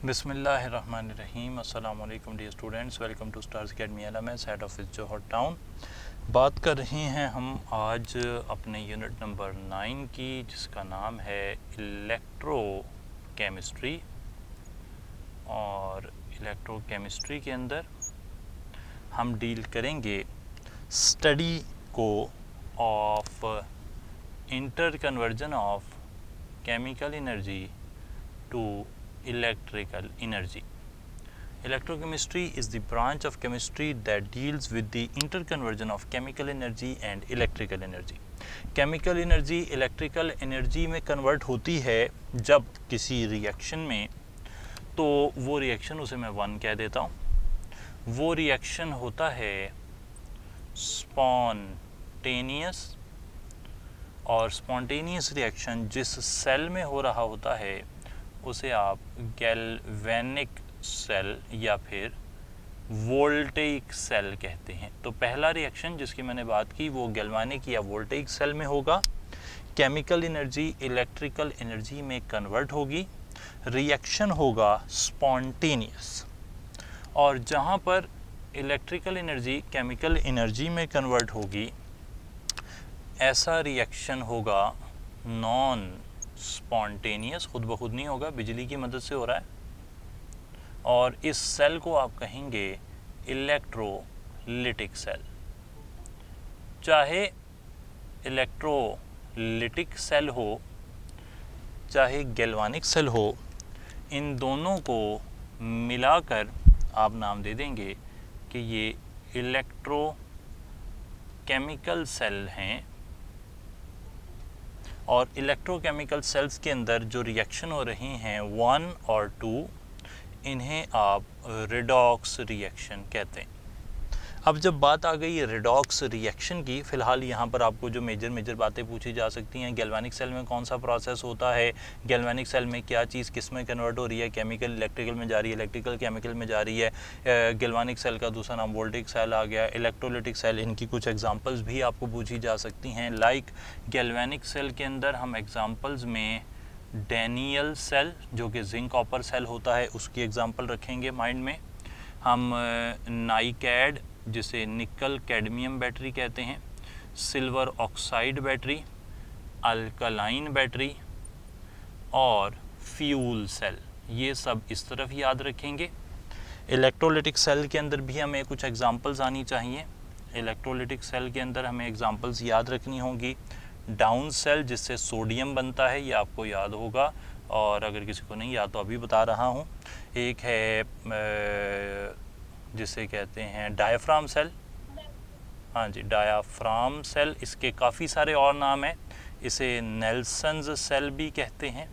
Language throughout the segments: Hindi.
बिस्मिल्लाहिर्रहमानिर्रहीम। अस्सलाम वालेकुम dear students, welcome to Stars Academy LMS, head office Johar Town. बात कर रहे हैं हम आज अपने यूनिट नंबर 9 की, जिसका नाम है इलेक्ट्रोकेमिस्ट्री। और इलेक्ट्रोकेमिस्ट्री के अंदर हम डील करेंगे स्टडी को of inter conversion of chemical energy to electrical energy. Electrochemistry is the branch of chemistry that deals with the interconversion of chemical energy and electrical energy. Chemical energy electrical energy में convert होती है जब किसी reaction में, तो वो reaction उसे मैं 1 कह देता हूँ। वो reaction होता है spontaneous, और spontaneous reaction जिस सेल में हो रहा होता है उसे आप गैल्वेनिक सेल या फिर वोल्टेइक सेल कहते हैं। तो पहला रिएक्शन जिसकी मैंने बात की वो गैल्वेनिक या वोल्टेइक सेल में होगा। केमिकल एनर्जी इलेक्ट्रिकल एनर्जी में कन्वर्ट होगी, रिएक्शन होगा स्पॉन्टेनियस। और जहाँ पर इलेक्ट्रिकल एनर्जी केमिकल एनर्जी में कन्वर्ट होगी, ऐसा रिएक्शन होगा नॉन स्पॉन्टेनियस, खुद ब खुद नहीं होगा, बिजली की मदद से हो रहा है। और इस सेल को आप कहेंगे इलेक्ट्रोलिटिक सेल। चाहे इलेक्ट्रोलिटिक सेल हो चाहे गैल्वानिक सेल हो, इन दोनों को मिलाकर आप नाम दे देंगे कि ये इलेक्ट्रोकेमिकल सेल हैं। और इलेक्ट्रोकेमिकल सेल्स के अंदर जो रिएक्शन हो रही हैं 1 और 2, इन्हें आप रिडॉक्स रिएक्शन कहते हैं। अब जब बात आ गई रिडॉक्स रिएक्शन की, फ़िलहाल यहाँ पर आपको जो मेजर बातें पूछी जा सकती हैं, गैल्वेनिक सेल में कौन सा प्रोसेस होता है, गैल्वेनिक सेल में क्या चीज़ किस में कन्वर्ट हो रही है, केमिकल इलेक्ट्रिकल में जा रही है, इलेक्ट्रिकल केमिकल में जा रही है। गैल्वेनिक सेल का दूसरा नाम वोल्टेइक सेल आ गया, इलेक्ट्रोलिटिक सेल। इनकी कुछ एग्जांपल्स भी आपको पूछी जा सकती हैं। लाइक गैल्वेनिक सेल के अंदर हम एग्जांपल्स में डैनियल सेल, जो कि जिंक कॉपर सेल होता है, उसकी एग्जांपल रखेंगे माइंड में। हम नाइकैड, जिसे निकल कैडमियम बैटरी कहते हैं, silver oxide battery, alkaline battery और फ्यूल सेल, ये सब इस तरफ याद रखेंगे। इलेक्ट्रोलिटिक सेल के अंदर भी हमें कुछ एग्जांपल्स आनी चाहिए। इलेक्ट्रोलिटिक सेल के अंदर हमें एग्जांपल्स याद रखनी होंगी। डाउन सेल, जिससे सोडियम बनता है, ये आपको याद होगा, और अगर किसी को नहीं याद तो अभी बता रहा हूँ। एक है जिसे कहते हैं डायाफ्राम सेल, हाँ जी, डायाफ्राम सेल। इसके काफ़ी सारे और नाम हैं। इसे नेल्सन्स सेल भी कहते हैं।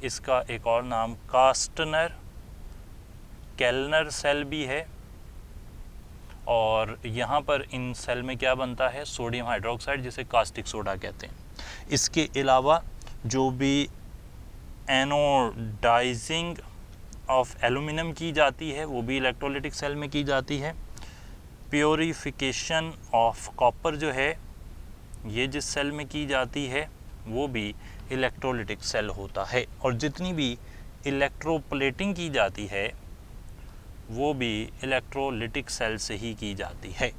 इसका एक और नाम कास्टनर केल्नर सेल भी है। और यहाँ पर इन सेल में क्या बनता है, सोडियम हाइड्रोक्साइड, जिसे कास्टिक सोडा कहते हैं। इसके अलावा जो भी एनोडाइजिंग ऑफ एल्यूमिनियम की जाती है, वो भी इलेक्ट्रोलिटिक सेल में की जाती है। प्योरीफिकेशन ऑफ कॉपर जो है, ये जिस सेल में की जाती है, वो भी इलेक्ट्रोलिटिक सेल होता है। और जितनी भी इलेक्ट्रोप्लेटिंग की जाती है, वो भी इलेक्ट्रोलिटिक सेल से ही की जाती है।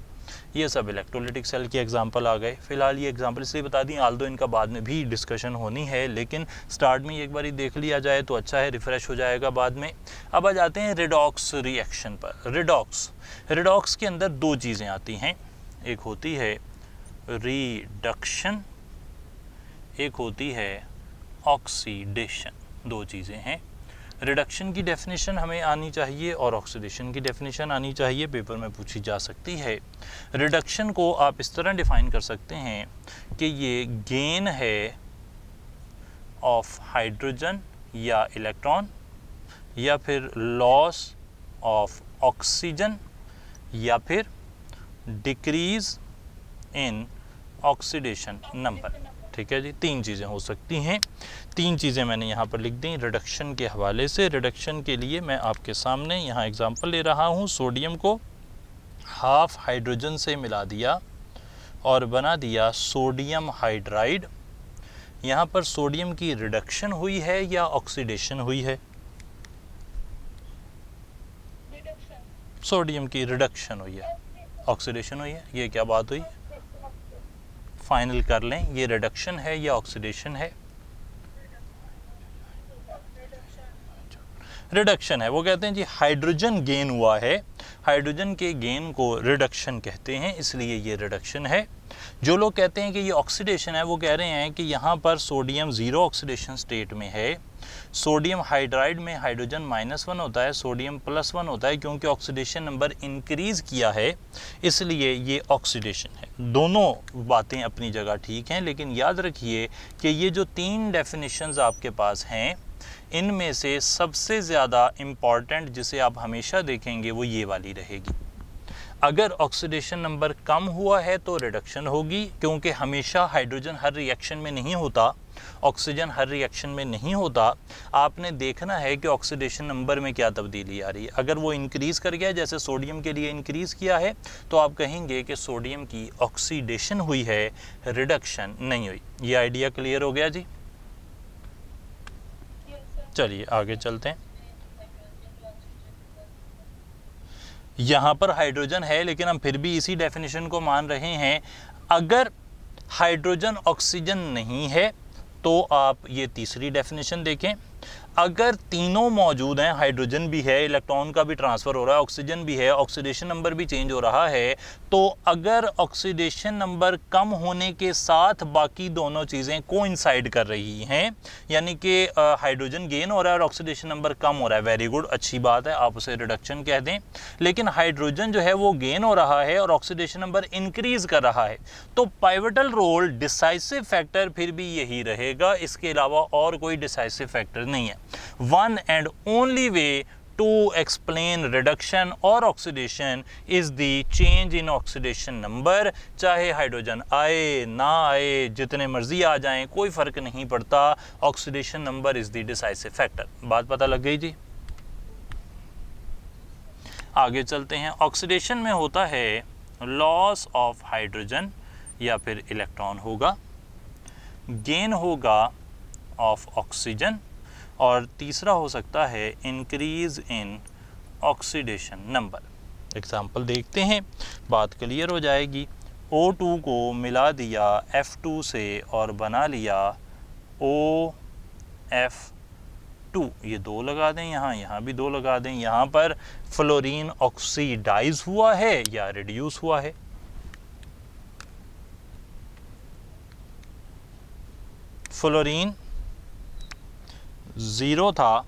ये सब इलेक्ट्रोलिटिक सेल के एग्जांपल आ गए। फ़िलहाल ये एग्जांपल इसलिए बता दी, आल्दो इनका बाद में भी डिस्कशन होनी है, लेकिन स्टार्ट में एक बार देख लिया जाए तो अच्छा है, रिफ़्रेश हो जाएगा बाद में। अब आ जाते हैं रिडॉक्स रिएक्शन पर। रिडॉक्स के अंदर 2 चीज़ें आती हैं, एक होती है रिडक्शन, एक होती है ऑक्सीडेशन। 2 चीज़ें हैं। रिडक्शन की डेफिनेशन हमें आनी चाहिए और ऑक्सीडेशन की डेफिनेशन आनी चाहिए, पेपर में पूछी जा सकती है। रिडक्शन को आप इस तरह डिफ़ाइन कर सकते हैं कि ये गेन है ऑफ हाइड्रोजन या इलेक्ट्रॉन, या फिर लॉस ऑफ ऑक्सीजन, या फिर डिक्रीज़ इन ऑक्सीडेशन नंबर। ठीक है जी, 3 चीज़ें हो सकती हैं। 3 चीज़ें मैंने यहाँ पर लिख दी रिडक्शन के हवाले से। रिडक्शन के लिए मैं आपके सामने यहाँ एग्जांपल ले रहा हूँ। सोडियम को हाफ हाइड्रोजन से मिला दिया और बना दिया सोडियम हाइड्राइड। यहाँ पर सोडियम की रिडक्शन हुई है या ऑक्सीडेशन हुई है? सोडियम की रिडक्शन हुई है, ऑक्सीडेशन हुई है। ये क्या बात हुई? फाइनल कर लें, ये रिडक्शन है या ऑक्सीडेशन है? रिडक्शन है। वो कहते हैं जी हाइड्रोजन गेन हुआ है, हाइड्रोजन के गेन को रिडक्शन कहते हैं, इसलिए ये रिडक्शन है। जो लोग कहते हैं कि ये ऑक्सीडेशन है, वो कह रहे हैं कि यहाँ पर सोडियम ज़ीरो ऑक्सीडेशन स्टेट में है, सोडियम हाइड्राइड में हाइड्रोजन -1 होता है, सोडियम +1 होता है, क्योंकि ऑक्सीडेशन नंबर इंक्रीज़ किया है, इसलिए ये ऑक्सीडेशन है। दोनों बातें अपनी जगह ठीक हैं, लेकिन याद रखिए कि ये जो 3 डेफिनेशंस आपके पास हैं, इनमें से सबसे ज़्यादा इम्पॉर्टेंट जिसे आप हमेशा देखेंगे वो ये वाली रहेगी। अगर ऑक्सीडेशन नंबर कम हुआ है तो रिडक्शन होगी, क्योंकि हमेशा हाइड्रोजन हर रिएक्शन में नहीं होता, ऑक्सीजन हर रिएक्शन में नहीं होता। आपने देखना है कि ऑक्सीडेशन नंबर में क्या तब्दीली आ रही है। अगर वो इंक्रीज़ कर गया, जैसे सोडियम के लिए इंक्रीज़ किया है, तो आप कहेंगे कि सोडियम की ऑक्सीडेशन हुई है, रिडक्शन नहीं हुई। ये आइडिया क्लियर हो गया जी? चलिए आगे चलते हैं। यहाँ पर हाइड्रोजन है, लेकिन हम फिर भी इसी डेफिनेशन को मान रहे हैं। अगर हाइड्रोजन ऑक्सीजन नहीं है तो आप ये तीसरी डेफिनेशन देखें। अगर तीनों मौजूद हैं, हाइड्रोजन भी है, इलेक्ट्रॉन का भी ट्रांसफ़र हो रहा है, ऑक्सीजन भी है, ऑक्सीडेशन नंबर भी चेंज हो रहा है, तो अगर ऑक्सीडेशन नंबर कम होने के साथ बाकी दोनों चीज़ें कोइंसाइड कर रही हैं, यानी कि हाइड्रोजन गेन हो रहा है और ऑक्सीडेशन नंबर कम हो रहा है, वेरी गुड, अच्छी बात है, आप उसे रिडक्शन कह दें। लेकिन हाइड्रोजन जो है वो गेन हो रहा है और ऑक्सीडेशन नंबर इंक्रीज़ कर रहा है, तो पाइवटल रोल, डिसाइसिव फैक्टर फिर भी यही रहेगा, इसके अलावा और कोई डिसाइसिव फैक्टर नहीं है। One and only way to explain reduction or oxidation is the change in oxidation number। चाहे हाइड्रोजन आए ना आए, जितने मर्जी आ जाएं, कोई फ़र्क नहीं पड़ता, oxidation number is the decisive factor. बात पता लग गई जी? आगे चलते हैं। ऑक्सीडेशन में होता है लॉस ऑफ हाइड्रोजन या फिर इलेक्ट्रॉन होगा, गेन होगा ऑफ ऑक्सीजन, और तीसरा हो सकता है increase in oxidation number. Example देखते हैं, बात क्लियर हो जाएगी। O2 को मिला दिया F2 से और बना लिया OF2। ये 2 लगा दें, यहाँ भी 2 लगा दें। यहाँ पर फ्लोरीन ऑक्सीडाइज हुआ है या रिड्यूस हुआ है? फ्लोरीन 0 था,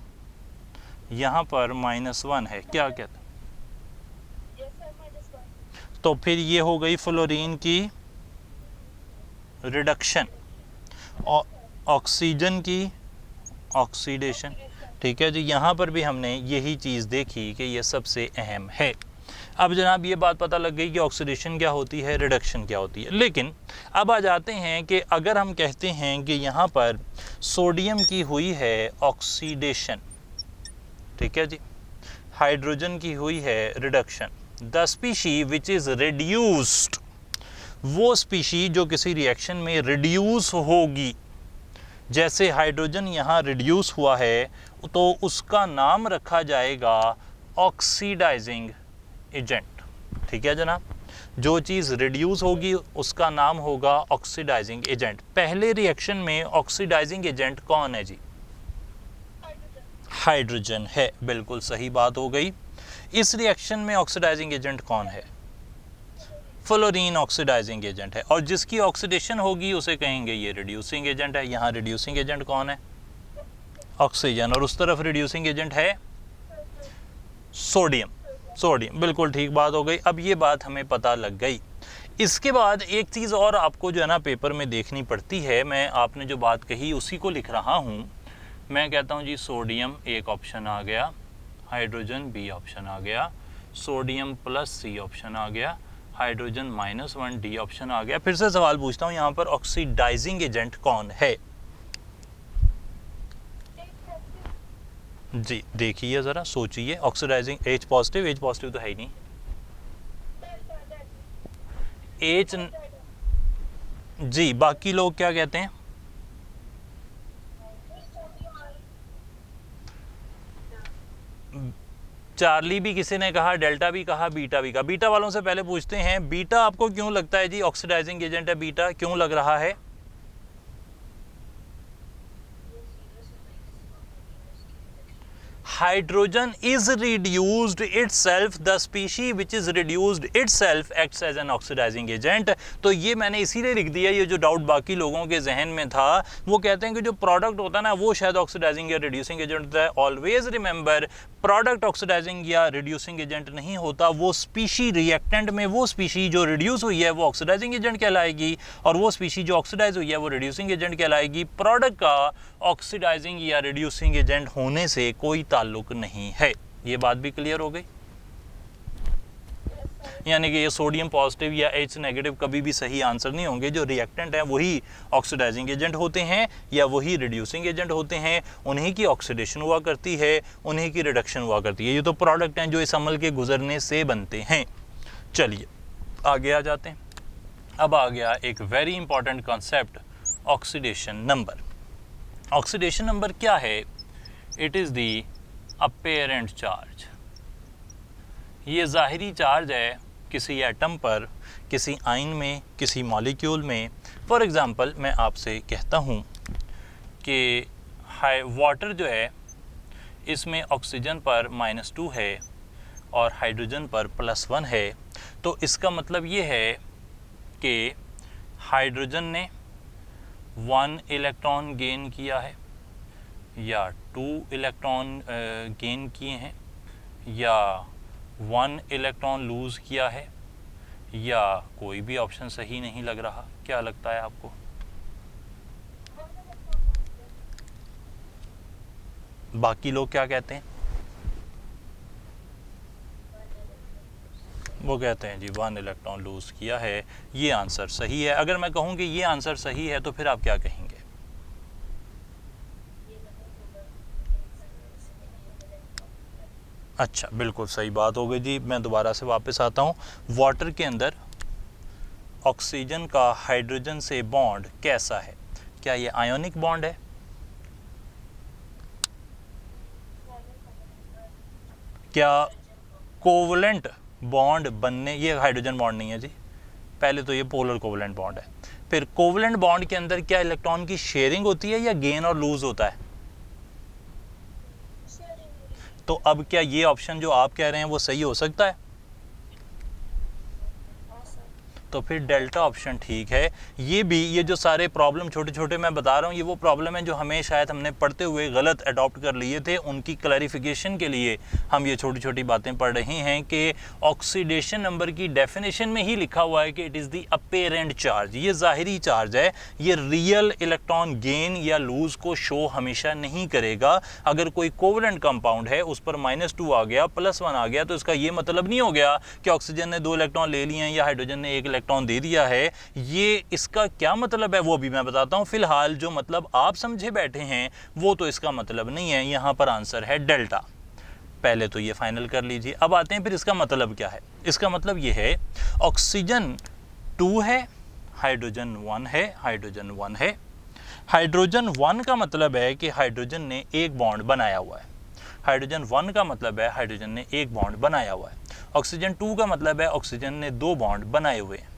यहाँ पर -1 है, क्या कहते हैं? तो फिर ये हो गई फ्लोरीन की रिडक्शन, ऑक्सीजन की ऑक्सीडेशन। ठीक है जी, यहाँ पर भी हमने यही चीज़ देखी कि ये सबसे अहम है। अब जनाब ये बात पता लग गई कि ऑक्सीडेशन क्या होती है, रिडक्शन क्या होती है। लेकिन अब आ जाते हैं कि अगर हम कहते हैं कि यहाँ पर सोडियम की हुई है ऑक्सीडेशन, ठीक है जी, हाइड्रोजन की हुई है reduction, the species which is reduced, वो स्पीशी जो किसी रिएक्शन में रिड्यूस होगी, जैसे हाइड्रोजन यहाँ रिड्यूस हुआ है, तो उसका नाम रखा जाएगा ऑक्सीडाइजिंग एजेंट। ठीक है जनाब, जो चीज़ रिड्यूस होगी उसका नाम होगा ऑक्सीडाइजिंग एजेंट। पहले रिएक्शन में ऑक्सीडाइजिंग एजेंट कौन है जी? हाइड्रोजन है, बिल्कुल सही बात हो गई। इस रिएक्शन में ऑक्सीडाइजिंग एजेंट कौन है? फ्लोरीन ऑक्सीडाइजिंग एजेंट है, और जिसकी ऑक्सीडेशन होगी उसे कहेंगे ये रिड्यूसिंग एजेंट है। यहाँ रिड्यूसिंग एजेंट कौन है? ऑक्सीजन, और उस तरफ रिड्यूसिंग एजेंट है सोडियम। सोडियम, बिल्कुल ठीक बात हो गई। अब ये बात हमें पता लग गई। इसके बाद एक चीज़ और आपको जो है ना पेपर में देखनी पड़ती है, मैं आपने जो बात कही उसी को लिख रहा हूँ। मैं कहता हूँ जी सोडियम एक ऑप्शन आ गया, हाइड्रोजन बी ऑप्शन आ गया, सोडियम प्लस सी ऑप्शन आ गया, हाइड्रोजन -1 डी ऑप्शन आ गया। फिर से सवाल पूछता हूँ, यहाँ पर ऑक्सीडाइजिंग एजेंट कौन है? जी देखिए ज़रा, सोचिए। ऑक्सीडाइजिंग H पॉजिटिव तो है ही नहीं। H जी, बाकी लोग क्या कहते हैं? चार्ली भी किसी ने कहा, डेल्टा भी कहा, बीटा भी कहा। बीटा वालों से पहले पूछते हैं, बीटा आपको क्यों लगता है जी ऑक्सीडाइजिंग एजेंट है? बीटा क्यों लग रहा है? Hydrogen is reduced itself, the species which is reduced itself acts as an oxidizing agent। तो ये मैंने इसीलिए लिख दिया, ये जो डाउट बाकी लोगों के जहन में था, वो कहते हैं कि जो प्रोडक्ट होता है ना वो शायद ऑक्सीडाइजिंग या रिड्यूसिंग एजेंट होता है। ऑलवेज रिमेंबर, प्रोडक्ट ऑक्सीडाइजिंग या रिड्यूसिंग एजेंट नहीं होता, वो स्पीशी रिएक्टेंट में वो स्पीशी जो रिड्यूस हुई है वो ऑक्सीडाइजिंग एजेंट कहलाएगी, और वो स्पीशी जो ऑक्सीडाइज हुई है वो रिड्यूसिंग एजेंट कहलाएगी। प्रोडक्ट का ऑक्सीडाइजिंग या रिड्यूसिंग एजेंट होने से कोई ताल्लुक नहीं है। ये बात भी क्लियर हो गई? यानी कि ये सोडियम पॉजिटिव या H नेगेटिव कभी भी सही आंसर नहीं होंगे। जो रिएक्टेंट हैं वही ऑक्सीडाइजिंग एजेंट होते हैं या वही रिड्यूसिंग एजेंट होते हैं, उन्हीं की ऑक्सीडेशन हुआ करती है, उन्हीं की रिडक्शन हुआ करती है। ये तो प्रोडक्ट हैं जो इस अमल के गुजरने से बनते हैं। चलिए आगे आ जाते हैं। अब आ गया एक very important concept, oxidation number. Oxidation number क्या है? It is the apparent charge. ये ज़ाहिरी चार्ज है किसी एटम पर, किसी आयन में, किसी मॉलिक्यूल में। फॉर एग्ज़ाम्पल मैं आपसे कहता हूँ कि वाटर जो है इसमें ऑक्सीजन पर -2 है और हाइड्रोजन पर +1 है। तो इसका मतलब ये है कि हाइड्रोजन ने 1 इलेक्ट्रॉन गेन किया है या 2 इलेक्ट्रॉन गेन किए हैं या 1 इलेक्ट्रॉन लूज़ किया है, या कोई भी ऑप्शन सही नहीं लग रहा। क्या लगता है आपको? बाकी लोग क्या कहते हैं? वो कहते हैं जी 1 इलेक्ट्रॉन लूज़ किया है, ये आंसर सही है। अगर मैं कहूँ कि ये आंसर सही है तो फिर आप क्या कहेंगे? अच्छा, बिल्कुल सही बात हो गई जी। मैं दोबारा से वापस आता हूँ। वाटर के अंदर ऑक्सीजन का हाइड्रोजन से बॉन्ड कैसा है? क्या ये आयोनिक बॉन्ड है? क्या कोवलेंट बॉन्ड बनने, ये हाइड्रोजन बॉन्ड नहीं है जी, पहले तो ये पोलर कोवलेंट बॉन्ड है। फिर कोवलेंट बॉन्ड के अंदर क्या इलेक्ट्रॉन की शेयरिंग होती है या गेन और लूज होता है? तो अब क्या ये ऑप्शन जो आप कह रहे हैं वो सही हो सकता है? तो फिर डेल्टा ऑप्शन ठीक है। ये भी, ये जो सारे प्रॉब्लम छोटे छोटे मैं बता रहा हूँ, ये वो प्रॉब्लम है जो हमें शायद हमने पढ़ते हुए गलत अडॉप्ट कर लिए थे। उनकी क्लैरिफिकेशन के लिए हम ये छोटी छोटी बातें पढ़ रहे हैं कि ऑक्सीडेशन नंबर की डेफिनेशन में ही लिखा हुआ है कि it is the apparent charge. ये ज़ाहिरी चार्ज है, ये रियल इलेक्ट्रॉन गेन या लूज़ को शो हमेशा नहीं करेगा। अगर कोई कोवलेंट कंपाउंड है उस पर -2 आ गया, +1 आ गया, तो इसका ये मतलब नहीं हो गया कि ऑक्सीजन ने 2 इलेक्ट्रॉन ले लिए हैं या हाइड्रोजन ने 1 इलेक्ट्रॉन दे दिया है। ये इसका क्या मतलब है वो भी मैं बताता हूं। फिलहाल जो मतलब आप समझे बैठे हैं वो तो इसका मतलब नहीं है। यहां पर आंसर है डेल्टा। पहले तो ये फाइनल कर लीजिए। अब आते हैं फिर इसका मतलब क्या है। इसका मतलब ये है ऑक्सीजन 2 है, हाइड्रोजन 1 है, हाइड्रोजन 1 है। हाइड्रोजन 1 का मतलब है कि हाइड्रोजन ने एक बॉन्ड बनाया हुआ है। हाइड्रोजन 1 का मतलब है हाइड्रोजन ने एक बॉन्ड बनाया हुआ है। ऑक्सीजन 2 का मतलब है ऑक्सीजन ने 2 बॉन्ड बनाए हुए हैं।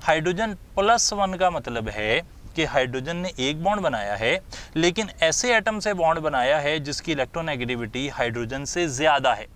हाइड्रोजन +1 का मतलब है कि हाइड्रोजन ने एक बॉन्ड बनाया है, लेकिन ऐसे एटम से बॉन्ड बनाया है जिसकी इलेक्ट्रोनेगेटिविटी हाइड्रोजन से ज़्यादा है।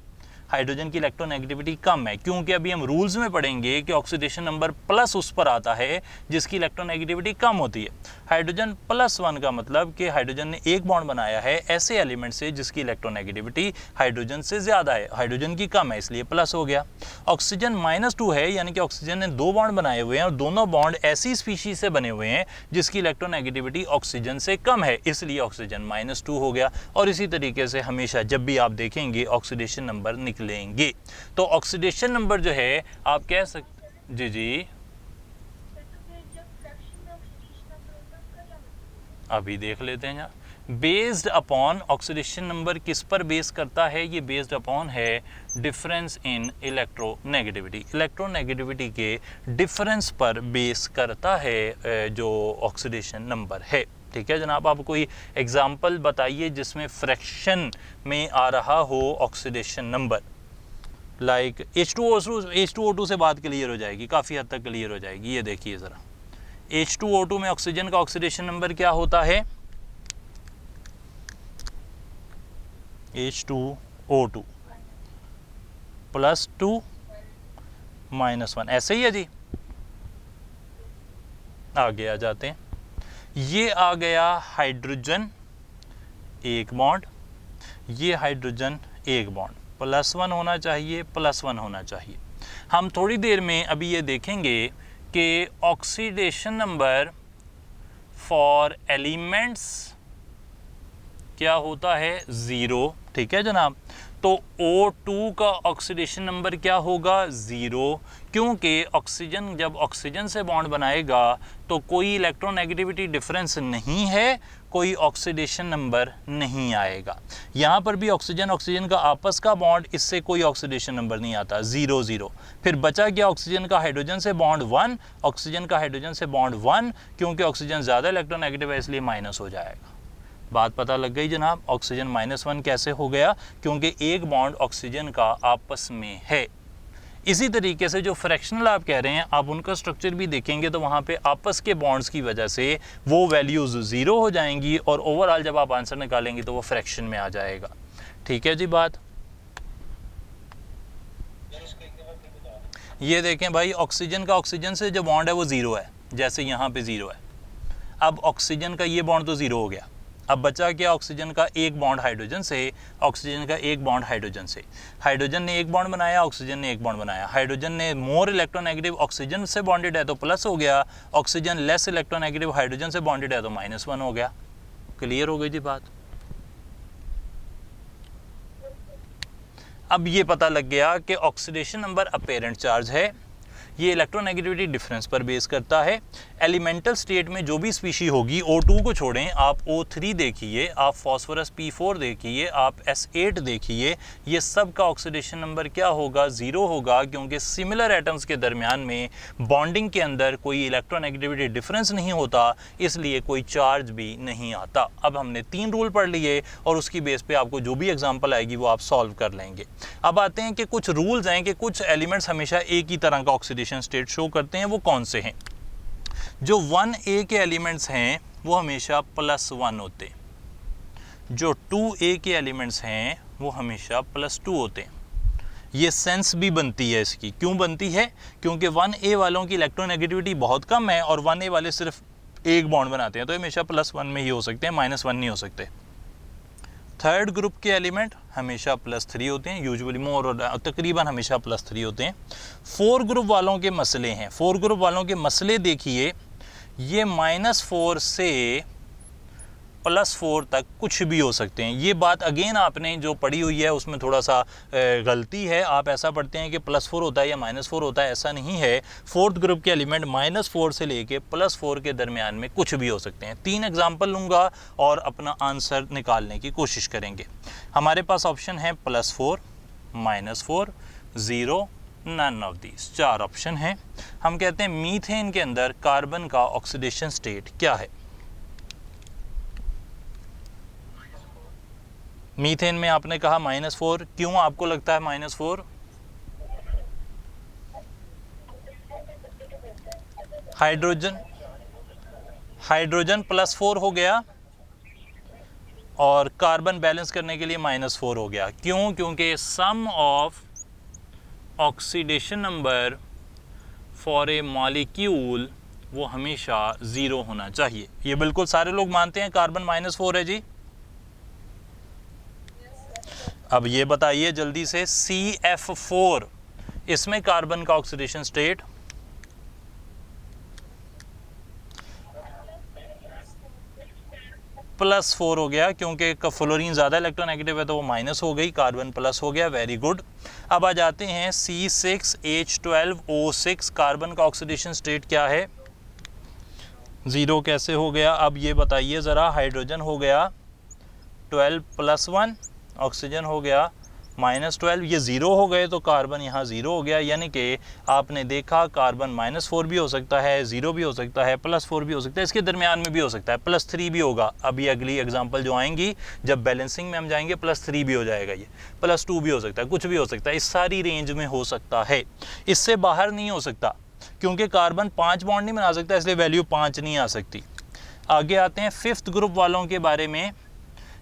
हाइड्रोजन की इलेक्ट्रोनेगेटिविटी कम है, क्योंकि अभी हम रूल्स में पढ़ेंगे कि ऑक्सीडेशन नंबर प्लस उस पर आता है जिसकी इलेक्ट्रोनेगेटिविटी कम होती है। हाइड्रोजन +1 का मतलब कि हाइड्रोजन ने एक बॉन्ड बनाया है ऐसे एलिमेंट से जिसकी इलेक्ट्रोनेगेटिविटी हाइड्रोजन से ज़्यादा है, हाइड्रोजन की कम है, इसलिए प्लस हो गया। ऑक्सीजन -2 है, यानी कि ऑक्सीजन ने 2 बॉन्ड बनाए हुए हैं और दोनों बॉन्ड ऐसी स्पीशीज से बने हुए हैं जिसकी इलेक्ट्रोनेगेटिविटी ऑक्सीजन से कम है, इसलिए ऑक्सीजन -2 हो गया। और इसी तरीके से हमेशा जब भी आप देखेंगे ऑक्सीडेशन नंबर निकलेंगे। तो ऑक्सीडेशन नंबर जो है आप कह सकते, जी अभी देख लेते हैं। बेस्ड अपॉन, ऑक्सीडेशन नंबर किस पर बेस करता है? ये बेस्ड अपॉन है डिफरेंस इन इलेक्ट्रोनेगेटिविटी। इलेक्ट्रोनेगेटिविटी के डिफरेंस पर बेस करता है जो ऑक्सीडेशन नंबर है। ठीक है जनाब, आप कोई एग्जाम्पल बताइए जिसमें फ्रैक्शन में आ रहा हो ऑक्सीडेशन नंबर। लाइक H2O2 से बात क्लियर हो जाएगी, काफ़ी हद तक क्लियर हो जाएगी। ये देखिए ज़रा, H2O2 में ऑक्सीजन का ऑक्सीडेशन नंबर क्या होता है? H2O2 +2 -1, ऐसे ही है जी। आगे आ जाते हैं, ये आ गया हाइड्रोजन एक बॉन्ड, ये हाइड्रोजन एक बॉन्ड, +1 होना चाहिए, +1 होना चाहिए। हम थोड़ी देर में अभी ये देखेंगे कि ऑक्सीडेशन नंबर फॉर एलिमेंट्स क्या होता है? 0, ठीक है जनाब। तो O2 का ऑक्सीडेशन नंबर क्या होगा? 0, क्योंकि ऑक्सीजन जब ऑक्सीजन से बॉन्ड बनाएगा तो कोई इलेक्ट्रोनेगेटिविटी डिफरेंस नहीं है, कोई ऑक्सीडेशन नंबर नहीं आएगा। यहाँ पर भी ऑक्सीजन का आपस का बॉन्ड, इससे कोई ऑक्सीडेशन नंबर नहीं आता, 0 0। फिर बचा क्या? ऑक्सीजन का हाइड्रोजन से बॉन्ड 1, ऑक्सीजन का हाइड्रोजन से बॉन्ड 1, क्योंकि ऑक्सीजन ज़्यादा इलेक्ट्रोनेगेटिव है इसलिए माइनस हो जाएगा। बात पता लग गई जनाब? ऑक्सीजन -1 कैसे हो गया? क्योंकि एक बॉन्ड ऑक्सीजन का आपस में है। इसी तरीके से जो फ्रैक्शनल आप कह रहे हैं, आप उनका स्ट्रक्चर भी देखेंगे तो वहाँ पे आपस के बॉन्ड्स की वजह से वो वैल्यूज़ 0 हो जाएंगी और ओवरऑल जब आप आंसर निकालेंगे तो वो फ्रैक्शन में आ जाएगा। ठीक है जी बात। ये देखें भाई, ऑक्सीजन का ऑक्सीजन से जो बॉन्ड है वो 0 है, जैसे यहाँ पे 0 है। अब ऑक्सीजन का ये बॉन्ड तो 0 हो गया, अब बचा क्या? ऑक्सीजन का एक बॉन्ड हाइड्रोजन से, ऑक्सीजन का एक बॉन्ड हाइड्रोजन से। हाइड्रोजन ने एक बॉन्ड बनाया, ऑक्सीजन ने एक बॉन्ड बनाया। हाइड्रोजन ने मोर इलेक्ट्रोनेगेटिव ऑक्सीजन से बॉन्डेड है तो प्लस हो गया, ऑक्सीजन लेस इलेक्ट्रोनेगेटिव हाइड्रोजन से बॉन्डेड है तो -1 हो गया। क्लियर हो गई थी बात? अब ये पता लग गया कि ऑक्सीडेशन नंबर अपेरेंट चार्ज है, ये इलेक्ट्रोनेगेटिविटी डिफरेंस पर बेस करता है। एलिमेंटल स्टेट में जो भी स्पीशी होगी, O2 को छोड़ें, आप O3 देखिए, आप फॉस्फोरस P4 देखिए, आप S8 देखिए, ये सब का ऑक्सीडेशन नंबर क्या होगा? 0 होगा, क्योंकि सिमिलर एटम्स के दरमियान में बॉन्डिंग के अंदर कोई इलेक्ट्रोनेगेटिविटी डिफरेंस नहीं होता, इसलिए कोई चार्ज भी नहीं आता। अब हमने 3 रूल पढ़ लिए और उसकी बेस पे आपको जो भी एग्जाम्पल आएगी वो आप सॉल्व कर लेंगे। अब आते हैं कि कुछ रूल्स हैं कि कुछ एलिमेंट्स हमेशा एक ही तरह का ऑक्सीडेशन स्टेट शो करते हैं, वो कौन से हैं? जो 1A के एलिमेंट्स हैं वो हमेशा +1 होते हैं, जो 2A के एलिमेंट्स हैं वो हमेशा +2 होते हैं। ये सेंस भी बनती है इसकी। क्यों बनती है? क्योंकि 1A वालों की इलेक्ट्रोनेगेटिविटी बहुत कम है और 1A वाले सिर्फ एक बॉन्ड बनाते हैं, तो हमेशा +1 में ही हो सकते हैं, -1 नहीं हो सकते। थर्ड ग्रुप के एलिमेंट हमेशा +3 होते हैं, यूजुअली मोर और तकरीबन हमेशा +3 होते हैं। 4 ग्रुप वालों के मसले हैं, 4 ग्रुप वालों के मसले देखिए, ये -4 से +4 तक कुछ भी हो सकते हैं। ये बात अगेन आपने जो पढ़ी हुई है उसमें थोड़ा सा गलती है, आप ऐसा पढ़ते हैं कि +4 होता है या -4 होता है, ऐसा नहीं है। फोर्थ ग्रुप के एलिमेंट -4 से लेके +4 के दरमियान में कुछ भी हो सकते हैं। 3 एग्जाम्पल लूँगा और अपना आंसर निकालने की कोशिश करेंगे। हमारे पास ऑप्शन है +4, -4, 0, नन ऑफ दीज, 4 ऑप्शन हैं। हम कहते हैं मीथेन के अंदर कार्बन का ऑक्सीडेशन स्टेट क्या है? मीथेन में आपने कहा -4, क्यों आपको लगता है -4? हाइड्रोजन +4 हो गया और कार्बन बैलेंस करने के लिए -4 हो गया। क्यों? क्योंकि sum of oxidation number for a molecule वो हमेशा 0 होना चाहिए। ये बिल्कुल सारे लोग मानते हैं कार्बन -4 है जी। अब ये बताइए जल्दी से, CF4, इसमें कार्बन का ऑक्सीडेशन स्टेट +4 हो गया, क्योंकि फ्लोरीन ज़्यादा इलेक्ट्रोनेगेटिव है तो वो माइनस हो गई, कार्बन प्लस हो गया। Very good. अब आ जाते हैं C6H12O6, कार्बन का ऑक्सीडेशन स्टेट क्या है? 0 कैसे हो गया? अब ये बताइए ज़रा। हाइड्रोजन हो गया 12 + 1, ऑक्सीजन हो गया -12, ये ज़ीरो हो गए तो कार्बन यहाँ ज़ीरो हो गया, यानी कि आपने देखा कार्बन -4 भी हो सकता है, ज़ीरो भी हो सकता है, +4 भी हो सकता है, इसके दरमियान में भी हो सकता है, +3 भी होगा। अभी अगली एग्जांपल जो आएंगी जब बैलेंसिंग में हम जाएंगे +3 भी हो जाएगा, ये +2 भी हो सकता है, कुछ भी हो सकता है, इस सारी रेंज में हो सकता है, इससे बाहर नहीं हो सकता, क्योंकि कार्बन 5 बॉन्ड नहीं बना सकता, इसलिए वैल्यू 5 नहीं आ सकती। आगे आते हैं 5th ग्रुप वालों के बारे में।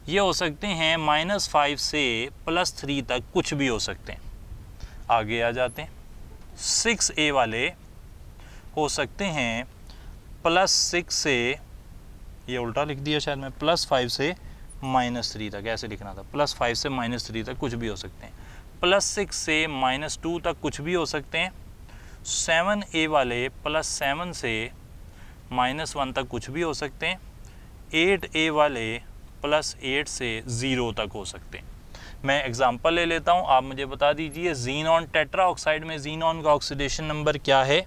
ये हो सकते हैं -5 से +3 तक, कुछ भी हो सकते हैं। आगे आ जाते हैं 6A वाले हो सकते हैं +6 से, ये उल्टा लिख दिया शायद मैं, +5 से -3 तक, ऐसे लिखना था, +5 से -3 तक कुछ भी हो सकते हैं। +6 से -2 तक कुछ भी हो सकते हैं। 7A वाले +7 से -1 तक कुछ भी हो सकते हैं। 8A वाले +8 से 0 तक हो सकते हैं। मैं एग्जांपल ले लेता हूं, आप मुझे बता दीजिए ज़ीनॉन टेट्रा ऑक्साइड में ज़ीनॉन का ऑक्सीडेशन नंबर क्या है?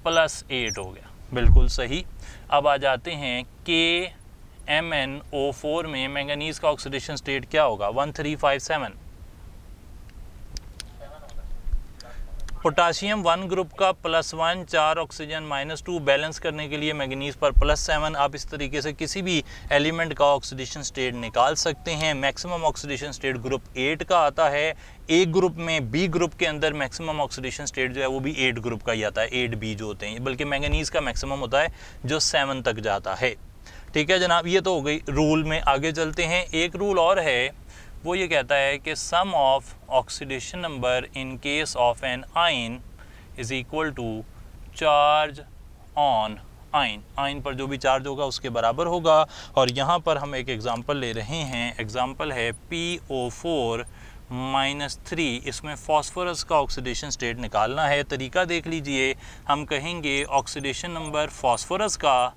+8 हो गया, बिल्कुल सही। अब आ जाते हैं KMnO4 में मैंगनीज का ऑक्सीडेशन स्टेट क्या होगा? 1357। पोटाशियम 1 ग्रुप का +1, 4 ऑक्सीजन -2 बैलेंस करने के लिए मैंगनीज पर +7। आप इस तरीके से किसी भी एलिमेंट का ऑक्सीडेशन स्टेट निकाल सकते हैं। मैक्सिमम ऑक्सीडेशन स्टेट ग्रुप 8 का आता है। ए ग्रुप में, बी ग्रुप के अंदर मैक्सिमम ऑक्सीडेशन स्टेट जो है वो भी 8 ग्रुप का ही आता है, 8B जो होते हैं, बल्कि मैंगनीज का मैक्सिमम होता है जो 7 तक जाता है। ठीक है जनाब, ये तो हो गई रूल में। आगे चलते हैं, एक रूल और है, वो ये कहता है कि sum of oxidation number in case of an ion is equal to charge on ion. Ion पर जो भी चार्ज होगा उसके बराबर होगा। और यहाँ पर हम एक एग्जांपल ले रहे हैं, एग्जांपल है PO4-3। इसमें फॉस्फोरस का ऑक्सीडेशन स्टेट निकालना है। तरीका देख लीजिए, हम कहेंगे ऑक्सीडेशन नंबर फॉस्फोरस का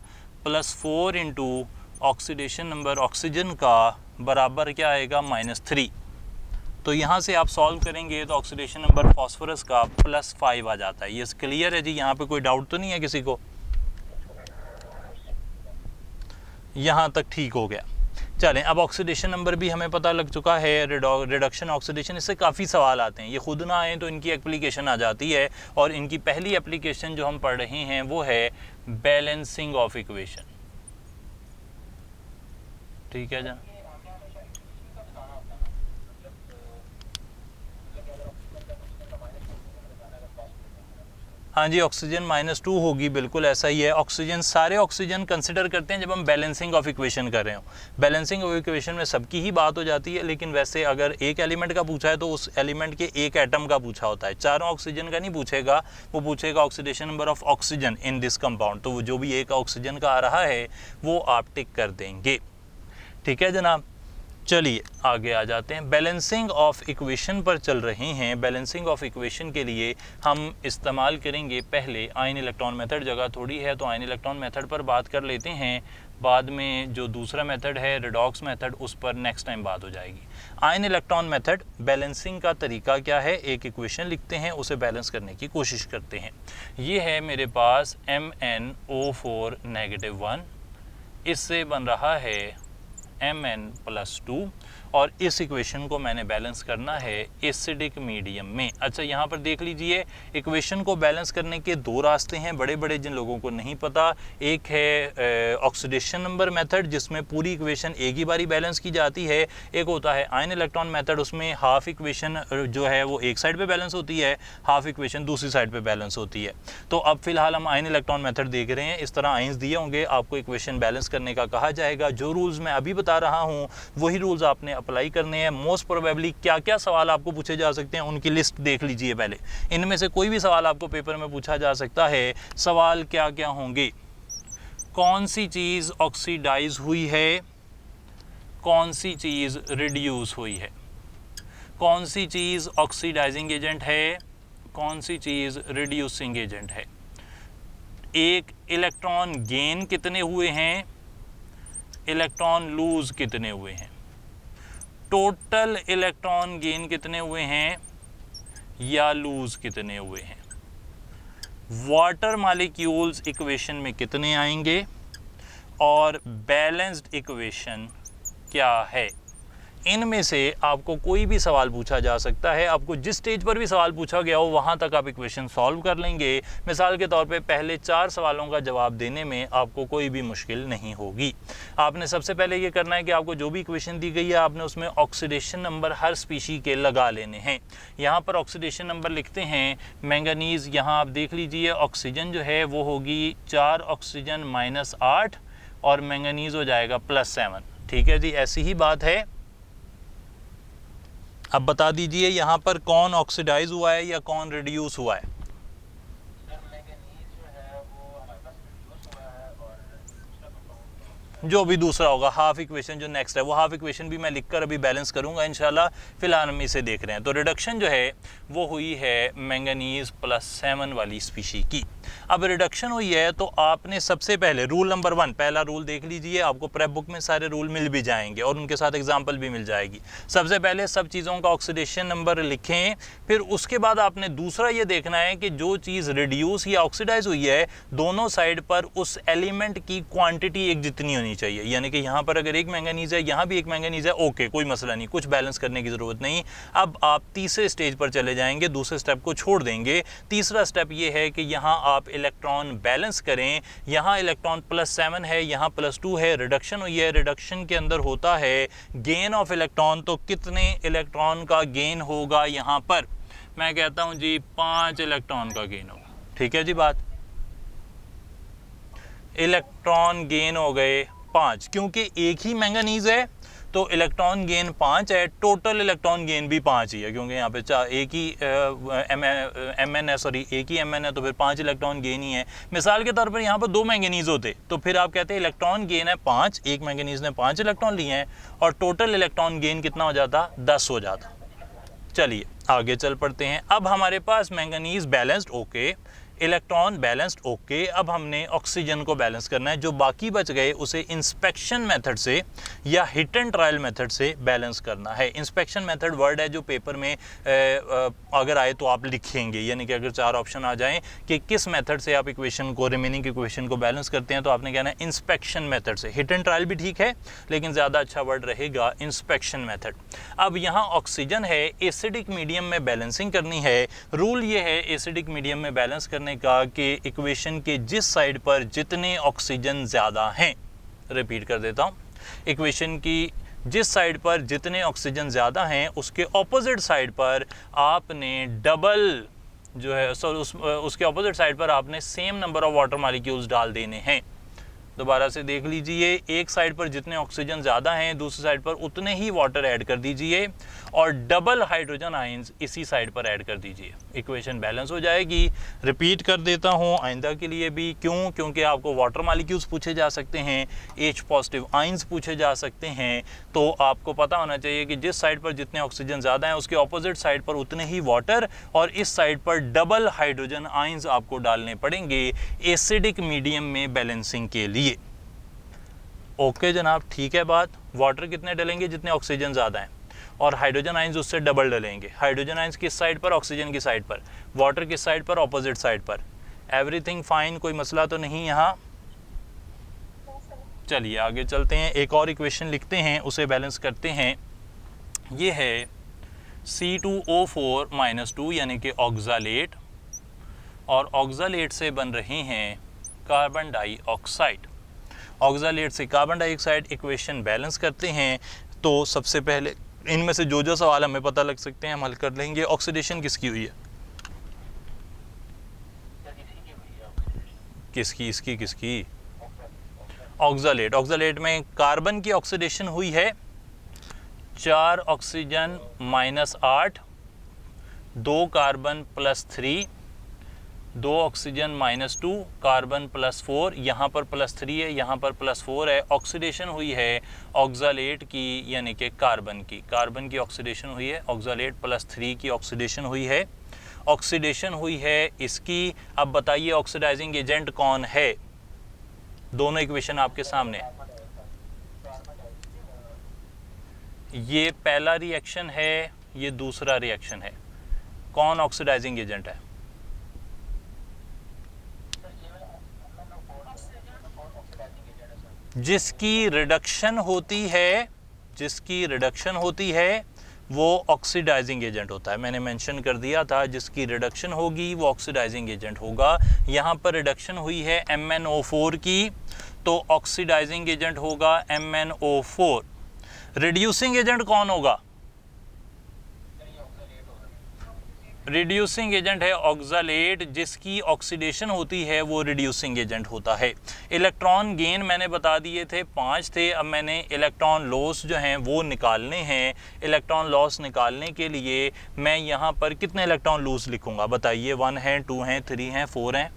+4 इंटू ऑक्सीडेशन नंबर ऑक्सीजन का बराबर क्या आएगा? -3। तो यहाँ से आप सॉल्व करेंगे तो ऑक्सीडेशन नंबर फॉस्फोरस का +5 आ जाता है। ये क्लियर है जी? यहाँ पे कोई डाउट तो नहीं है किसी को? यहाँ तक ठीक हो गया। चलें, अब ऑक्सीडेशन नंबर भी हमें पता लग चुका है, रिडक्शन ऑक्सीडेशन, इससे काफ़ी सवाल आते हैं, ये खुद ना आए तो इनकी एप्लीकेशन आ जाती है। और इनकी पहली एप्लीकेशन जो हम पढ़ रहे हैं वो है बैलेंसिंग ऑफ इक्वेशन। ठीक है जनाब। हाँ जी, ऑक्सीजन -2 होगी, बिल्कुल ऐसा ही है। ऑक्सीजन, सारे ऑक्सीजन कंसिडर करते हैं जब हम बैलेंसिंग ऑफ इक्वेशन कर रहे हो। बैलेंसिंग ऑफ इक्वेशन में सबकी ही बात हो जाती है, लेकिन वैसे अगर एक एलिमेंट का पूछा है तो उस एलिमेंट के एक एटम का पूछा होता है, चारों ऑक्सीजन का नहीं पूछेगा। वो पूछेगा oxidation number of oxygen in this compound, तो वो जो भी एक ऑक्सीजन का आ रहा है वो आप टिक कर देंगे। ठीक है जनाब, चलिए आगे आ जाते हैं। बैलेंसिंग ऑफ इक्वेशन पर चल रहे हैं। बैलेंसिंग ऑफ इक्वेशन के लिए हम इस्तेमाल करेंगे पहले आयन इलेक्ट्रॉन मेथड। जगह थोड़ी है तो आयन इलेक्ट्रॉन मेथड पर बात कर लेते हैं, बाद में जो दूसरा मेथड है रेडॉक्स मेथड, उस पर नेक्स्ट टाइम बात हो जाएगी। आयन इलेक्ट्रॉन मेथड, बैलेंसिंग का तरीका क्या है? एक इक्वेशन लिखते हैं, उसे बैलेंस करने की कोशिश करते हैं। ये है मेरे पास MnO4-1, इससे बन रहा है Mn+2, और इस इक्वेशन को मैंने बैलेंस करना है एसिडिक मीडियम में। अच्छा, यहाँ पर देख लीजिए, इक्वेशन को बैलेंस करने के दो रास्ते हैं बड़े बड़े, जिन लोगों को नहीं पता। एक है ऑक्सीडेशन नंबर मेथड, जिसमें पूरी इक्वेशन एक ही बारी बैलेंस की जाती है। एक होता है आयन इलेक्ट्रॉन मेथड, उसमें हाफ इक्वेशन जो है वो एक साइड पे बैलेंस होती है, हाफ इक्वेशन दूसरी साइड पे बैलेंस होती है। तो अब फिलहाल हम आयन इलेक्ट्रॉन मेथड देख रहे हैं। इस तरह आयंस दिए होंगे, आपको इक्वेशन बैलेंस करने का कहा जाएगा। जो रूल्स मैं अभी बता रहा हूँ वही रूल्स आपने अप्लाई करने हैं। मोस्ट प्रोबेबली क्या क्या सवाल आपको पूछे जा सकते हैं उनकी लिस्ट देख लीजिए पहले। इनमें से कोई भी सवाल आपको पेपर में पूछा जा सकता है। सवाल क्या क्या होंगे? कौन सी चीज़ ऑक्सीडाइज हुई है, कौन सी चीज़ रिड्यूस हुई है, कौन सी चीज़ ऑक्सीडाइजिंग एजेंट है, कौन सी चीज़ रिड्यूसिंग एजेंट है, एक इलेक्ट्रॉन गेन कितने हुए हैं, इलेक्ट्रॉन लूज कितने हुए हैं, टोटल इलेक्ट्रॉन गेन कितने हुए हैं या लूज कितने हुए हैं, वाटर मॉलिक्यूल्स इक्वेशन में कितने आएंगे और बैलेंस्ड इक्वेशन क्या है। इनमें से आपको कोई भी सवाल पूछा जा सकता है, आपको जिस स्टेज पर भी सवाल पूछा गया हो वहाँ तक आप इक्वेशन सॉल्व कर लेंगे। मिसाल के तौर पे पहले 4 सवालों का जवाब देने में आपको कोई भी मुश्किल नहीं होगी। आपने सबसे पहले ये करना है कि आपको जो भी इक्वेशन दी गई है आपने उसमें ऑक्सीडेशन नंबर हर स्पीशी के लगा लेने हैं। यहाँ पर ऑक्सीडेशन नंबर लिखते हैं मैंगनीज़, यहाँ आप देख लीजिए ऑक्सीजन जो है वो होगी 4 ऑक्सीजन -8 और मैंगनीज़ हो जाएगा +7। ठीक है जी, ऐसी ही बात है। अब बता दीजिए यहाँ पर कौन ऑक्सीडाइज हुआ है या कौन रिड्यूस हुआ है। जो भी दूसरा होगा, हाफ इक्वेशन जो नेक्स्ट है वो हाफ इक्वेशन भी मैं लिखकर अभी बैलेंस करूंगा इंशाल्लाह। फिलहाल हम इसे देख रहे हैं। तो रिडक्शन जो है वो हुई है मैंगनीज +7 वाली स्पीशी की। अब रिडक्शन हुई है तो आपने सबसे पहले रूल नंबर 1, पहला रूल देख लीजिए, आपको प्रेप बुक में सारे रूल मिल भी जाएंगे और उनके साथ एग्जाम्पल भी मिल जाएगी। सबसे पहले सब चीज़ों का ऑक्सीडेशन नंबर लिखें, फिर उसके बाद आपने दूसरा ये देखना है कि जो चीज़ रिड्यूस या ऑक्सीडाइज हुई है दोनों साइड पर उस एलिमेंट की क्वांटिटी एक जितनी होनी चाहिए। यानी कि यहाँ पर अगर एक मैंगनीज है यहाँ भी एक मैंगनीज है, ओके कोई मसला नहीं, कुछ बैलेंस करने की ज़रूरत नहीं। अब आप तीसरे स्टेज पर चले जाएंगे, दूसरे स्टेप को छोड़ देंगे। तीसरा स्टेप ये है कि यहाँ आप इलेक्ट्रॉन बैलेंस करें। यहाँ इलेक्ट्रॉन +7 है, यहाँ +2 है, रिडक्शन हुई है। रिडक्शन के अंदर होता है गेन ऑफ इलेक्ट्रॉन, तो कितने इलेक्ट्रॉन का गेन होगा यहाँ पर, मैं कहता हूँ जी 5 इलेक्ट्रॉन का गेन होगा। ठीक है जी बात, इलेक्ट्रॉन गेन हो गए 5, क्योंकि एक ही मैंगनीज है तो इलेक्ट्रॉन गेन 5 है, टोटल इलेक्ट्रॉन गेन भी 5 ही है, क्योंकि यहाँ पे एक ही एमएन है, सॉरी एक ही एमएन है, तो फिर 5 इलेक्ट्रॉन गेन ही है। मिसाल के तौर पर यहाँ पर 2 मैंगनीज होते तो फिर आप कहते हैं इलेक्ट्रॉन गेन है 5, एक मैंगनीज ने 5 इलेक्ट्रॉन लिए हैं और टोटल इलेक्ट्रॉन गेन कितना हो जाता, 10 हो जाता। चलिए आगे चल पड़ते हैं। अब हमारे पास manganese balanced, okay, electron balanced, okay. अब हमने ऑक्सीजन को बैलेंस करना है, जो बाकी बच गए उसे इंस्पेक्शन मेथड से या हिट एंड ट्रायल मेथड से बैलेंस करना है। इंस्पेक्शन मेथड वर्ड है जो पेपर में अगर आए तो आप लिखेंगे, यानी कि अगर 4 ऑप्शन आ जाएं कि किस मेथड से आप इक्वेशन को, रिमेनिंग इक्वेशन को बैलेंस करते हैं, तो आपने कहना है इंस्पेक्शन मेथड से। हिट एंड ट्रायल भी ठीक है लेकिन ज़्यादा अच्छा वर्ड रहेगा इंस्पेक्शन मेथड। अब यहाँ ऑक्सीजन है, एसिडिक मीडियम में बैलेंसिंग करनी है। रूल ये है एसिडिक मीडियम में बैलेंस करने का कि इक्वेशन के जिस साइड पर जितने ऑक्सीजन ज़्यादा हैं, रिपीट कर देता हूँ, इक्वेशन की जिस साइड पर जितने ऑक्सीजन ज़्यादा हैं उसके ऑपोजिट साइड पर आपने डबल जो है, उसके ऑपोजिट साइड पर आपने same number of water molecules डाल देने हैं। दोबारा से देख लीजिए, एक साइड पर जितने ऑक्सीजन ज़्यादा हैं दूसरी साइड पर उतने ही वाटर ऐड कर दीजिए और डबल हाइड्रोजन आयंस इसी साइड पर ऐड कर दीजिए, इक्वेशन बैलेंस हो जाएगी। रिपीट कर देता हूँ आइंदा के लिए भी, क्यों, क्योंकि आपको वाटर मॉलिक्यूल्स पूछे जा सकते हैं, H पॉजिटिव आयंस पूछे जा सकते हैं, तो आपको पता होना चाहिए कि जिस साइड पर जितने ऑक्सीजन ज़्यादा हैं उसके ऑपोजिट साइड पर उतने ही वाटर और इस साइड पर डबल हाइड्रोजन आयंस आपको डालने पड़ेंगे एसिडिक मीडियम में बैलेंसिंग के लिए। ओके जनाब, ठीक है बात। वाटर कितने डलेंगे, जितने ऑक्सीजन ज़्यादा हैं, और हाइड्रोजन आयंस उससे डबल डलेंगे। हाइड्रोजन आयंस किस साइड पर, ऑक्सीजन की साइड पर, वाटर किस साइड पर, ऑपोजिट साइड पर। एवरीथिंग फाइन, कोई मसला तो नहीं यहाँ। चलिए आगे चलते हैं, एक और इक्वेशन लिखते हैं, उसे बैलेंस करते हैं। ये है C2O4 - 2 यानी कि ऑक्सालेट, और ऑक्सालेट से बन रहे हैं कार्बन डाइऑक्साइड। ऑक्सालेट से कार्बन डाइऑक्साइड इक्वेशन बैलेंस करते हैं। तो सबसे पहले इनमें से जो जो सवाल हमें पता लग सकते हैं हम हल कर लेंगे। ऑक्सीडेशन किसकी हुई है, किसकी, इसकी किसकी, ऑक्सालेट। ऑक्सालेट में कार्बन की ऑक्सीडेशन हुई है 4 ऑक्सीजन -8, 2 कार्बन +3, 2 ऑक्सीजन -2, कार्बन +4, यहाँ पर +3 है, यहाँ पर +4 है। ऑक्सीडेशन हुई है ऑक्सालेट की, यानी कि कार्बन की, कार्बन की ऑक्सीडेशन हुई है, ऑक्सालेट +3 की ऑक्सीडेशन हुई है। ऑक्सीडेशन हुई है इसकी। अब बताइए ऑक्सीडाइजिंग एजेंट कौन है, दोनों इक्वेशन आपके सामने। ये पहला रिएक्शन है, ये दूसरा रिएक्शन है। कौन ऑक्सीडाइजिंग एजेंट है, जिसकी रिडक्शन होती है वो ऑक्सीडाइजिंग एजेंट होता है। मैंने मेंशन कर दिया था, जिसकी रिडक्शन होगी वो ऑक्सीडाइजिंग एजेंट होगा। यहाँ पर रिडक्शन हुई है MnO4 की, तो ऑक्सीडाइजिंग एजेंट होगा MnO4। रिड्यूसिंग एजेंट कौन होगा? रिड्यूसिंग एजेंट है ऑक्सालेट, जिसकी ऑक्सीडेशन होती है वो रिड्यूसिंग एजेंट होता है। इलेक्ट्रॉन गेन मैंने बता दिए थे 5 थे। अब मैंने इलेक्ट्रॉन लॉस जो हैं वो निकालने हैं। इलेक्ट्रॉन लॉस निकालने के लिए मैं यहाँ पर कितने इलेक्ट्रॉन लूज लिखूंगा बताइए? 1 हैं, 2 हैं, 3 हैं, 4 हैं?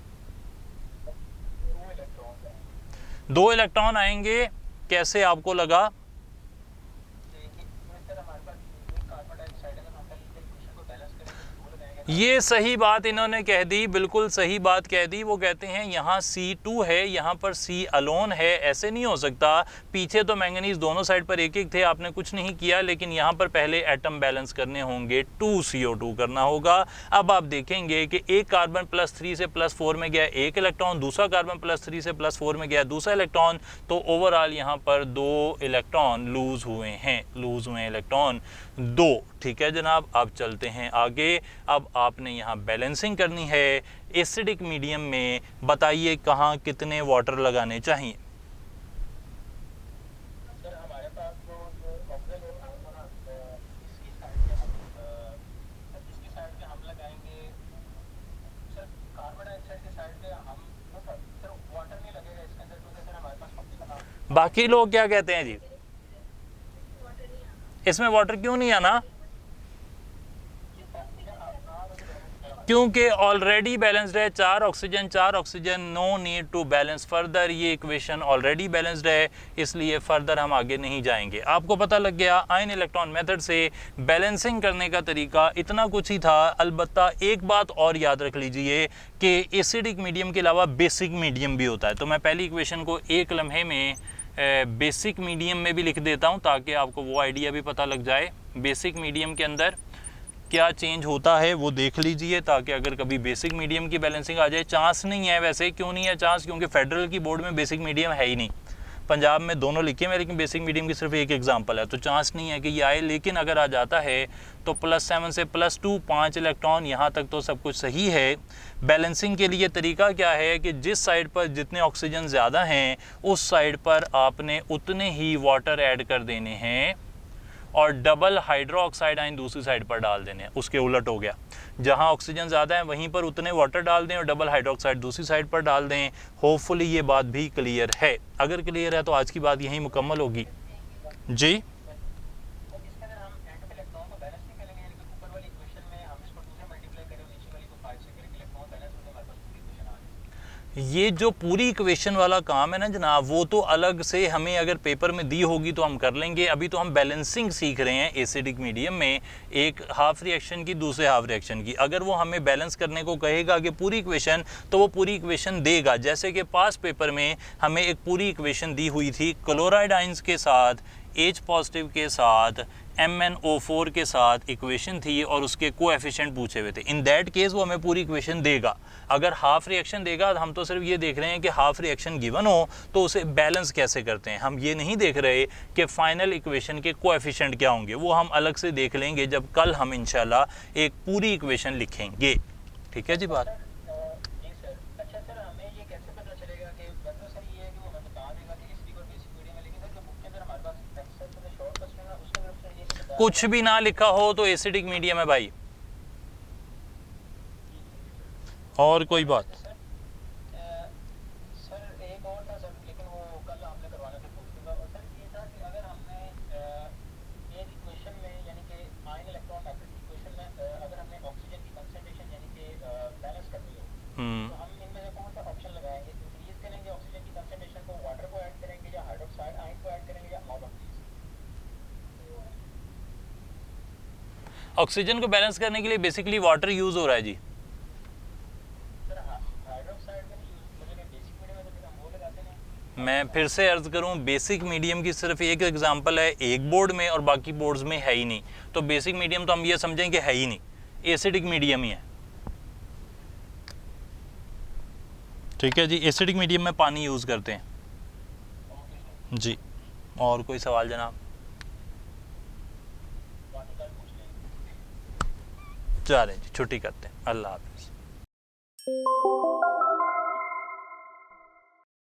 2 इलेक्ट्रॉन आएंगे। कैसे आपको लगा? ये सही बात इन्होंने कह दी, बिल्कुल सही बात कह दी। वो कहते हैं यहाँ C2 है, यहाँ पर C अलोन है, ऐसे नहीं हो सकता। पीछे तो मैंगनीज दोनों साइड पर एक एक थे, आपने कुछ नहीं किया, लेकिन यहाँ पर पहले एटम बैलेंस करने होंगे, 2CO2 करना होगा। अब आप देखेंगे कि एक कार्बन +3 से +4 में गया एक इलेक्ट्रॉन, दूसरा कार्बन +3 से +4 में गया दूसरा इलेक्ट्रॉन, तो ओवरऑल यहाँ पर 2 इलेक्ट्रॉन लूज हुए हैं इलेक्ट्रॉन 2। ठीक है जनाब, अब चलते हैं आगे। अब आपने यहाँ बैलेंसिंग करनी है एसिडिक मीडियम में। बताइए कहाँ कितने वाटर लगाने चाहिए? सर हमारे पास जो इसकी साइड पे हम लगाएंगे सर, कार्बन डाइऑक्साइड की साइड पे हम सर वाटर नहीं लगेगा इसके अंदर, क्योंकि सर हमारे पास ऑक्सीजन। बाकी लोग क्या कहते हैं जी? इसमें वाटर क्यों नहीं आना? क्योंकि ऑलरेडी बैलेंस्ड है, 4 oxygen, no need to balance further. ये इक्वेशन ऑलरेडी बैलेंस्ड है, इसलिए फर्दर हम आगे नहीं जाएंगे। आपको पता लग गया आयन इलेक्ट्रॉन मेथड से बैलेंसिंग करने का तरीका इतना कुछ ही था। अलबत्ता एक बात और याद रख लीजिए कि एसिडिक मीडियम के अलावा बेसिक मीडियम भी होता है। तो मैं पहली इक्वेशन को एक लम्हे में बेसिक मीडियम में भी लिख देता हूँ, ताकि आपको वो आइडिया भी पता लग जाए बेसिक मीडियम के अंदर क्या चेंज होता है वो देख लीजिए, ताकि अगर कभी बेसिक मीडियम की बैलेंसिंग आ जाए। चांस नहीं है वैसे, क्यों नहीं है चांस? क्योंकि फेडरल की बोर्ड में बेसिक मीडियम है ही नहीं। पंजाब में दोनों लिखे हैं, लेकिन बेसिक मीडियम की सिर्फ एक एग्जांपल है, तो चांस नहीं है कि ये आए। लेकिन अगर आ जाता है तो +7 से +2 5 इलेक्ट्रॉन, यहाँ तक तो सब कुछ सही है। बैलेंसिंग के लिए तरीका क्या है कि जिस साइड पर जितने ऑक्सीजन ज़्यादा हैं उस साइड पर आपने उतने ही वाटर ऐड कर देने हैं, और डबल हाइड्रोक्साइड आयन दूसरी साइड पर डाल देने हैं। उसके उलट हो गया, जहां ऑक्सीजन ज़्यादा है वहीं पर उतने वाटर डाल दें और डबल हाइड्रोक्साइड दूसरी साइड पर डाल दें। होपफुली ये बात भी क्लियर है। अगर क्लियर है तो आज की बात यहीं मुकम्मल होगी जी। ये जो पूरी इक्वेशन वाला काम है ना जनाब, वो तो अलग से हमें अगर पेपर में दी होगी तो हम कर लेंगे। अभी तो हम बैलेंसिंग सीख रहे हैं एसिडिक मीडियम में, एक हाफ रिएक्शन की दूसरे हाफ रिएक्शन की। अगर वो हमें बैलेंस करने को कहेगा कि पूरी इक्वेशन, तो वो पूरी इक्वेशन देगा। जैसे कि पास पेपर में हमें एक पूरी इक्वेशन दी हुई थी क्लोराइड आयंस के साथ, H पॉजिटिव के साथ, MnO4 के साथ इक्वेशन थी और उसके कोएफिशिएंट पूछे हुए थे। इन दैट केस वो हमें पूरी इक्वेशन देगा। अगर हाफ रिएक्शन देगा तो हम तो सिर्फ ये देख रहे हैं कि हाफ रिएक्शन गिवन हो तो उसे बैलेंस कैसे करते हैं। हम ये नहीं देख रहे कि फाइनल इक्वेशन के कोएफिशिएंट क्या होंगे, वो हम अलग से देख लेंगे जब कल हम इंशाल्लाह एक पूरी इक्वेशन लिखेंगे। ठीक है जी बात। कुछ भी ना लिखा हो तो एसिडिक मीडियम है भाई, और कोई बात? सर एक और था सर, लेकिन वो कल आपने करवाना था पूछूंगा। और सर ये था कि अगर हमने एक इक्वेशन में यानी कि आयन इलेक्ट्रॉन मैट्रिक्स इक्वेशन में अगर हमने ऑक्सीजन की कंसंट्रेशन यानी कि बैलेंस करनी हो, तो हम इनमें से कौन सा ऑप्शन लगाएंगे? इंक्रीज करेंगे ऑक्सीजन की कंसंट्रेशन को, वाटर को ऐड करेंगे, या हाइड्रोक्साइड आयन को ऐड करेंगे, या ऑल ऑफ दीज? ऑक्सीजन को बैलेंस करने के लिए बेसिकली वाटर यूज हो रहा है जी। मैं फिर से अर्ज करूं, बेसिक मीडियम की सिर्फ एक एग्जांपल है एक बोर्ड में और बाकी बोर्ड्स में है ही नहीं। तो बेसिक मीडियम तो हम ये समझें कि है ही नहीं, एसिडिक मीडियम ही है। ठीक है जी, एसिडिक मीडियम में पानी यूज करते हैं। जी, और कोई सवाल जनाब? बाकी कल पूछ लेंगे। जा रहे हैं जी, छुट्टी करते हैं, अल्लाह हाफिज़।